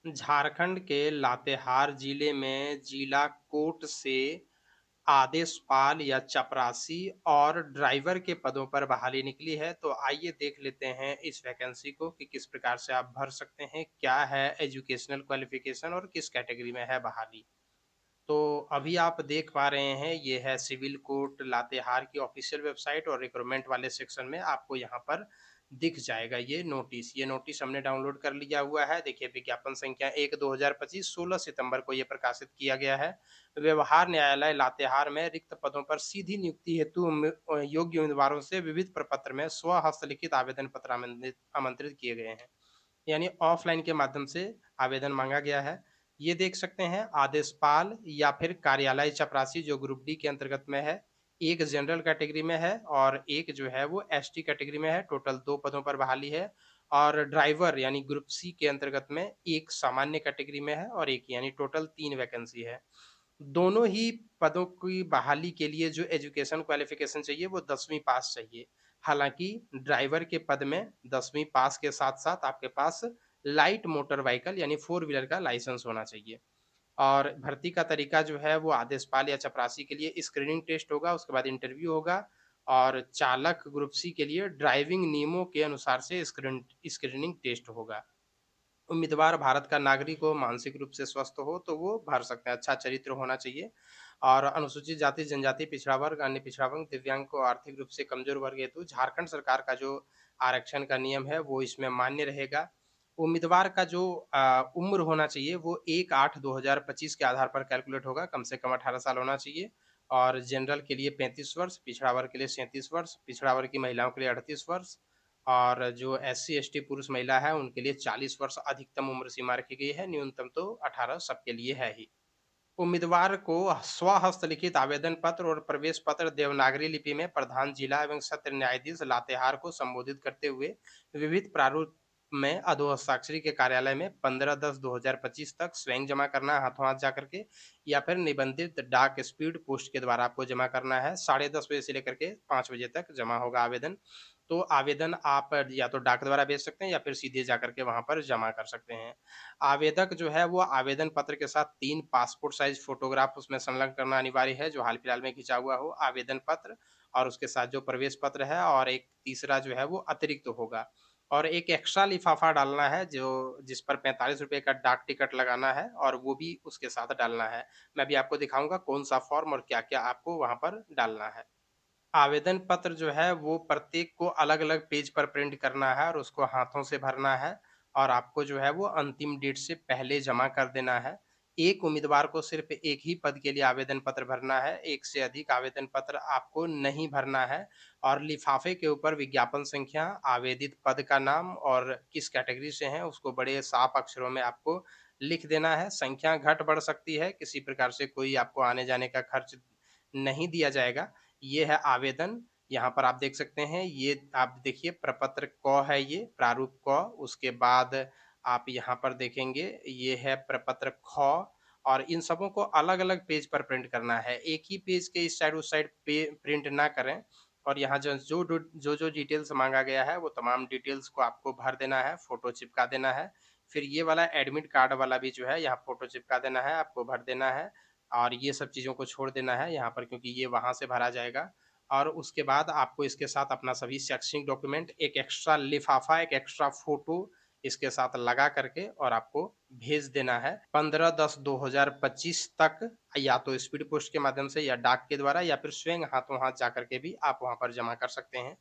झारखंड के लातेहार जिले में जिला कोर्ट से आदेशपाल या चपरासी और ड्राइवर के पदों पर बहाली निकली है। तो आइए देख लेते हैं इस वैकेंसी को कि किस प्रकार से आप भर सकते हैं, क्या है एजुकेशनल क्वालिफिकेशन और किस कैटेगरी में है बहाली। तो अभी आप देख पा रहे हैं, ये है सिविल कोर्ट लातेहार की ऑफिशियल वेबसाइट और रिक्रूटमेंट वाले सेक्शन में आपको यहाँ पर दिख जाएगा ये नोटिस। ये नोटिस हमने डाउनलोड कर लिया हुआ है। देखिए विज्ञापन संख्या 1/2025 16 सितंबर को ये प्रकाशित किया गया है। व्यवहार न्यायालय लातेहार में रिक्त पदों पर सीधी नियुक्ति हेतु योग्य उम्मीदवारों से विविध प्रपत्र में स्व हस्तलिखित आवेदन पत्र आमंत्रित आमंत्रित किए गए हैं। यानी ऑफलाइन के माध्यम से आवेदन मांगा गया है। ये देख सकते हैं आदेशपाल या फिर कार्यालय चपरासी जो ग्रुप डी के अंतर्गत में है, एक जनरल कैटेगरी में है और एक जो है वो एसटी कैटेगरी में है। टोटल 2 पदों पर बहाली है और ड्राइवर यानी ग्रुप सी के अंतर्गत में एक सामान्य कैटेगरी में है और एक यानी टोटल 3 वैकेंसी है। दोनों ही पदों की बहाली के लिए जो एजुकेशन क्वालिफ़िकेशन चाहिए वो 10वीं पास चाहिए। हालाँकि ड्राइवर के पद में 10वीं पास के साथ-साथ आपके पास लाइट मोटर व्हीकल यानी 4 व्हीलर का लाइसेंस होना चाहिए। और भर्ती का तरीका जो है वो आदेशपाल या चपरासी के लिए स्क्रीनिंग टेस्ट होगा, उसके बाद इंटरव्यू होगा और चालक ग्रुप सी के लिए ड्राइविंग नियमों के अनुसार से स्क्रीनिंग टेस्ट होगा। उम्मीदवार भारत का नागरिक हो, मानसिक रूप से स्वस्थ हो, तो वो भर सकते हैं। अच्छा चरित्र होना चाहिए और अनुसूचित जाति, जनजाति, पिछड़ा वर्ग, अन्य पिछड़ा वर्ग, दिव्यांग को आर्थिक रूप से कमज़ोर वर्ग हेतु झारखंड सरकार का जो आरक्षण का नियम है, वो इसमें मान्य रहेगा। उम्मीदवार का जो उम्र होना चाहिए, वो 1/8/2025 के आधार पर कैलकुलेट होगा, कम से कम 18 साल होना चाहिए और जनरल के लिए 35 वर्ष, पिछड़ा वर्ग के लिए 37 वर्ष, पिछड़ा वर्ग की महिलाओं के लिए 38 वर्ष और जो एससी-एसटी पुरुष महिला है, उनके लिए 40 वर्ष अधिकतम उम्र सीमा रखी गई है, न्यूनतम तो 18 सबके लिए है ही। उम्मीदवार को स्वहस्तलिखित आवेदन पत्र और प्रवेश पत्र देवनागरी लिपि में प्रधान जिला एवं सत्र न्यायाधीश लातेहार को संबोधित करते हुए विविध प्रारूप में अधोहस्ताक्षरी के कार्यालय में 15/10/2025 तक स्वयं जमा करना है हाथों हाथ जा करके या फिर निबंधित डाक स्पीड पोस्ट के द्वारा आपको जमा करना है। 10:30 बजे से लेकर के 5 बजे तक जमा होगा आवेदन। तो आवेदन आप या तो डाक द्वारा भेज सकते हैं या फिर सीधे जाकर के वहाँ पर जमा कर सकते हैं। आवेदक जो है वो आवेदन पत्र के साथ 3 पासपोर्ट साइज़ फ़ोटोग्राफ उसमें संलग्न करना अनिवार्य है, जो हाल-फिलहाल में खींचा हुआ हो, आवेदन पत्र और उसके साथ जो प्रवेश पत्र है और एक तीसरा जो है वो अतिरिक्त होगा। और एक एक्स्ट्रा लिफ़ाफ़ा डालना है जो जिस पर ₹45 का डाक टिकट लगाना है और वो भी उसके साथ डालना है। मैं अभी आपको दिखाऊँगा कौन-सा फ़ॉर्म और क्या-क्या आपको वहाँ पर डालना है। आवेदन पत्र जो है वो प्रत्येक को अलग-अलग पेज पर प्रिंट करना है और उसको हाथों से भरना है और आपको जो है वो अंतिम डेट से पहले जमा कर देना है। एक उम्मीदवार को सिर्फ़ एक ही पद के लिए आवेदन पत्र भरना है, एक से अधिक आवेदन पत्र आपको नहीं भरना है और लिफ़ाफ़े के ऊपर विज्ञापन संख्या, आवेदित पद का नाम और किस कैटेगरी से हैं उसको बड़े साफ अक्षरों में आपको लिख देना है। संख्या घट-बढ़ सकती है, किसी प्रकार से कोई आपको आने-जाने का खर्च नहीं दिया जाएगा। ये है आवेदन, यहाँ पर आप देख सकते हैं, ये आप देखिए प्रपत्र क है ये, प्रारूप क, उसके बाद आप यहाँ पर देखेंगे, ये है प्रपत्र ख और इन सबों को अलग-अलग पेज पर प्रिंट करना है। एक ही पेज के इस साइड उस साइड पे प्रिंट ना करें और यहाँ जो-जो डिटेल्स माँगा गया है, वो तमाम डिटेल्स को आपको भर देना है, फ़ोटो चिपका देना है। फिर ये वाला एडमिट कार्ड वाला भी जो है, यहाँ फ़ोटो चिपका देना है, आपको भर देना है और ये सब चीज़ों को छोड़ देना है यहाँ पर क्योंकि ये वहाँ से भरा जाएगा और उसके बाद आपको इसके साथ अपना सभी शैक्षणिक डॉक्यूमेंट, एक एक्स्ट्रा लिफ़ाफ़ा, एक एक्स्ट्रा फ़ोटो इसके साथ लगा करके और आपको भेज देना है। 15/10/2025 तक या तो स्पीड पोस्ट के माध्यम से या डाक के द्वारा या फिर स्वयं हाथों हाथ जाकर के भी आप वहाँ पर जमा कर सकते हैं।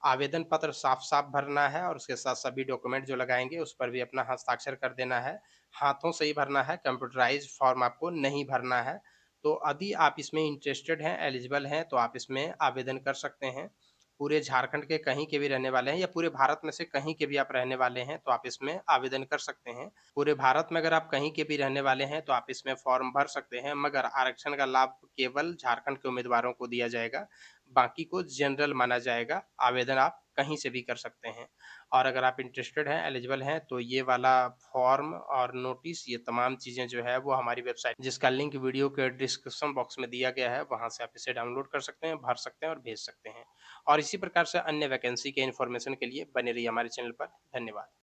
आवेदन पत्र साफ-साफ भरना है और उसके साथ सभी डॉक्यूमेंट जो लगाएँगे उस पर भी अपना हस्ताक्षर कर देना है। हाथों से ही भरना है, कंप्यूटराइज़्ड फॉर्म आपको नहीं भरना है। तो यदि आप इसमें इंटरेस्टेड हैं, एलिजिबल हैं, तो आप इसमें आवेदन कर सकते हैं। पूरे झारखंड के कहीं के भी रहने वाले हैं या पूरे भारत में से कहीं के भी आप रहने वाले हैं, तो आप इसमें आवेदन कर सकते हैं। पूरे भारत में अगर आप कहीं के भी रहने वाले हैं, तो आप इसमें फॉर्म भर सकते हैं, मगर आरक्षण का लाभ केवल झारखंड के उम्मीदवारों को दिया जाएगा। बाकी को जनरल माना जाएगा, आवेदन आप कहीं से भी कर सकते हैं। और अगर आप इंटरेस्टेड हैं, एलिजिबल हैं, तो ये वाला फॉर्म और नोटिस ये तमाम चीज़ें जो है वो हमारी वेबसाइट जिसका लिंक वीडियो के डिस्क्रिप्शन बॉक्स में दिया गया है, वहाँ से आप इसे डाउनलोड कर सकते हैं, भर सकते हैं और भेज सकते हैं। और इसी प्रकार से अन्य वैकेंसी के इन्फॉर्मेशन के लिए बने रहिए हमारे चैनल पर। धन्यवाद।